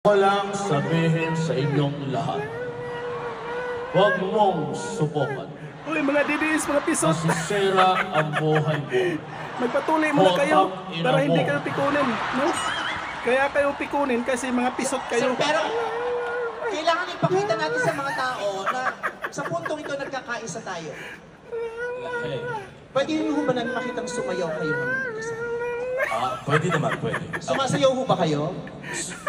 Ko lang sabihin sa inyong lahat, huwag mong subukan. Uy, mga didis, mga pisot. Masisira ang buhay mo. Magpatuloy muna kayo Putang ina para hindi mo. kayo pikunin. No? Kaya kayo pikunin kasi mga pisot kayo. Pero kailangan ipakita natin sa mga tao na sa puntong ito nagkakaisa tayo. Hey. Pwede niyo ho ba na makitang sumayaw kayo ng kasama? Pwede naman, pwede. Sumasayaw ho ba kayo?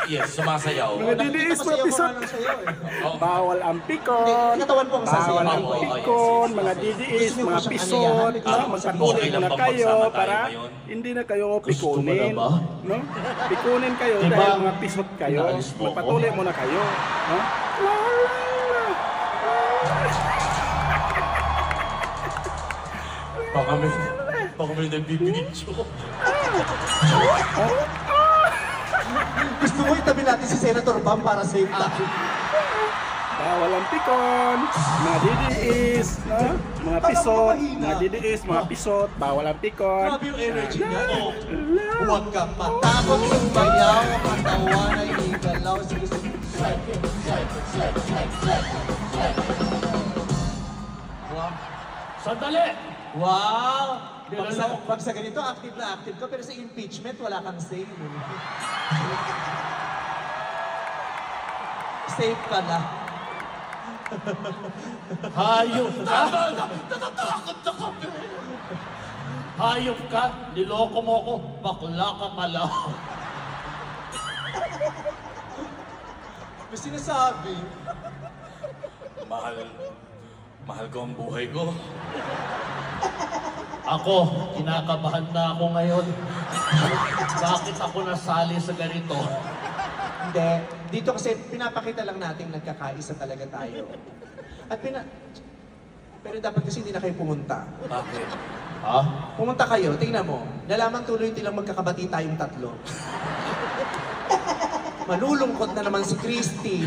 Yes, sumasayaw. Mga didis, mga Sumasayaw pisot. ka ng sayaw eh. Bawal ang pikon. Hindi, katawan po ang sasayaw. Bawal ang Oo, pikon, yes. mga didis, Gusto niyo mga ba siyang pisot. anayahan? No? Magpatuloy Okay lang muna bang kayo magsama tayo para ngayon? hindi na kayo Gusto mo pikunin. na ba? No? Pikunin kayo Diba? dahil mga pisot kayo. Inaalis mo ako? Magpatuloy muna kayo. No? Baka may nagbibidyo. Gusto mo itabi natin si Senator Bam para safe tayo. Bawal ang pikon, mga didis, no? Mga pisot, mga didis, mga pisot, bawal ang pikon. Grabe yung energy niya. Huwag kang matakot sumayaw, katawan ay igalaw. Sige, sige. Sandali! Wow! Bilala. Pag sa ganito, active na active ka, pero sa impeachment, wala kang say. Safe ka na. Hayop ka! Natatakot na kami! Hayop ka! Niloko mo ko! Bakla ka pala! May sinasabi. Mahal ko ang buhay ko. Ako, kinakabahan na ako ngayon. Bakit ako nasali sa ganito? Hindi. Dito kasi pinapakita lang natin nagkakaisa talaga tayo. At pero dapat kasi hindi na kayo pumunta. Bakit? Ha? Pumunta kayo, tingnan mo. Nalaman tuloy nilang magkakabati tayong tatlo. Malulungkot na naman si Christy.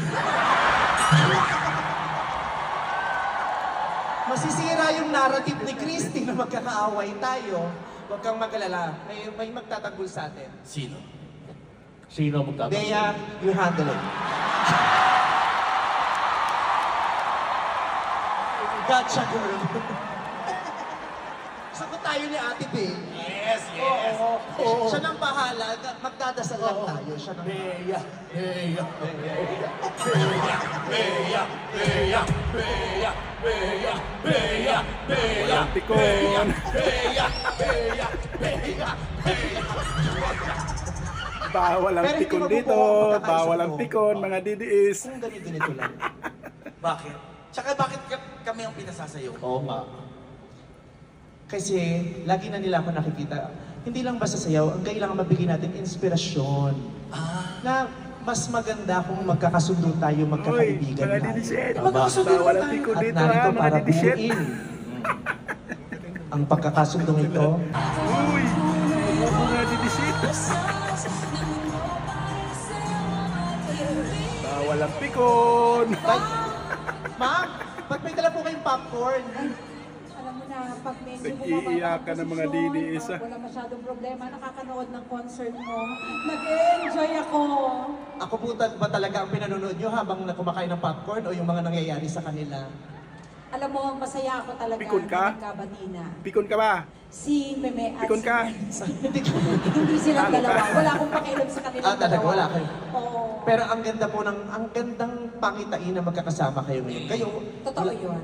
Masisira yung narrative ni Christy na magkakaaway tayo. Huwag kang mag-alala. May magtatanggol sa atin. Sino? Sino magtatanggol? Bea, you handle it. Gotcha, girl. Sagot tayo ni Ate Bea. Yes, yes. Oo. Siya nang bahala. Magdadasal lang tayo. Siya nang Bea! Bea! Walang pikon. Bawal ang Pero hindi pikon mabubuo dito. ang pagkakaisa Bawal ang mo. pikon, mga didis. Kung ganito lang. Bakit? Tsaka bakit kami ang pinasasayaw? Oo nga. Kasi lagi na nila ako nakikita. Hindi lang basta sayaw, ang kailangan mabigyan natin inspirasyon. Na mas maganda kung magkakasundo tayo, magkakaibigan mga tayo. didiset. Magkakasundo Bawal ang tayo. pikon At dito, narito mga para didiset. buuin ang pagkakasundong ito. Uy, mga didiset. Bawal ang pikon. Ma'am, ba't may dala po kayong popcorn? Alam mo na, pag medyo Nag-iiyakan ng mga DDS, ah. wala masyadong problema, nakakanood ng concert mo. Nag-enjoy ako. Ako po ba talaga ang pinanonood nyo habang kumakain ng popcorn o yung mga nangyayari sa kanila? Alam mo, masaya ako talaga Pikon ka? na nagkabati na. Pikon ka ba? Si Meme at Pikon si ka? Hindi ko. Hindi silang Talo ka? dalawa. Wala akong pakialam sa kanila. Talaga, wala kayo. Oo. Pero ang ganda po ang gandang pangitain na magkakasama kayo ngayon. Kayo, Totoo yun.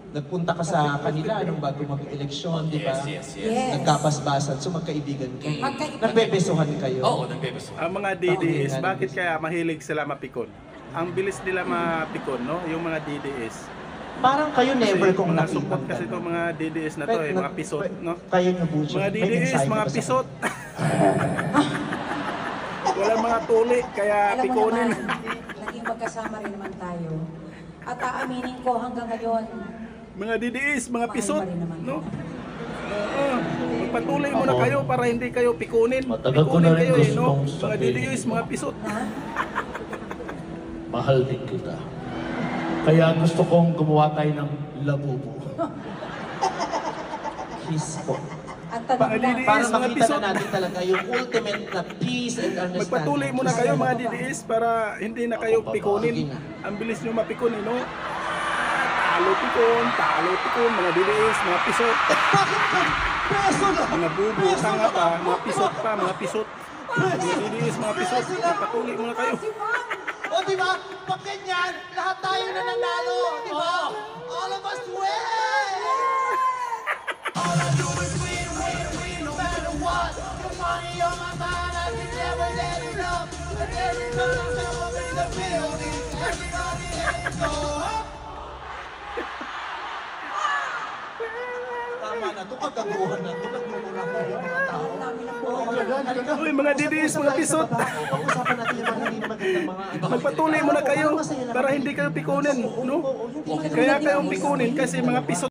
nagpunta ka sa kanila nung bago mag-eleksyon, di ba? Yes. Yes. Nagkabasbasan, so magkaibigan kayo. Magkaibigan. Nagbebesuhan kayo. Oo, nagbebeso. Ang mga DDS, bakit kaya mahilig sila mapikon? Ang bilis nila mapikon, no? Yung mga DDS. Parang kayo never Kasi kong mga nakita. support kasi itong mga DDS na to, mga pisot, no? Kayo nyo po siya. Mga May DDS, mensahe mga ba sa pisot. Walang mga tuli, kaya Alam mo pikonin. naman, naging magkasama rin naman tayo. At aaminin ko hanggang ngayon, Mga DDS, mga Mahal pisot, pa rin naman no? kita. Oo. Magpatuloy muna Ako. kayo para hindi kayo pikunin. Matagal ko Pikunin na rin kayo, gustong Mga sabihin. DDS, mga pisot. ha? Mahal din kita. Kaya gusto kong gumawa tayo ng labubo. kiss po? At Tanda. Para mga makita pisot. na natin talaga yung ultimate na peace and understanding. Magpatuloy muna kayo mga DDS para hindi na kayo Sige pikunin. nga. Ang bilis nyo mapikon, no? Talo pikon, mga DDS, mga pisot. Bakit ka? Peso na! Mga bubo, tanga pa, mga pisot pa, mga pisot. Mga DDS, mga pisot. Magpatuloy muna kayo. O di ba? Pag ganyan, lahat tayo na nanalo. Di ba? All of us win! All I do is win, win, win, no matter what. The money on my mind, I can never let it up. And every time I step up in the building, everybody hands go up. Tama na to, kagaguhan na to. Nagmumura ko yung mga tao. Uy, mga DDS, mga pisot. Pag-usapan natin yung mga hindi magandang mga... Magpatuloy muna kayo para hindi kayo pikunin, no? Kaya kayong pikunin kasi mga pisot.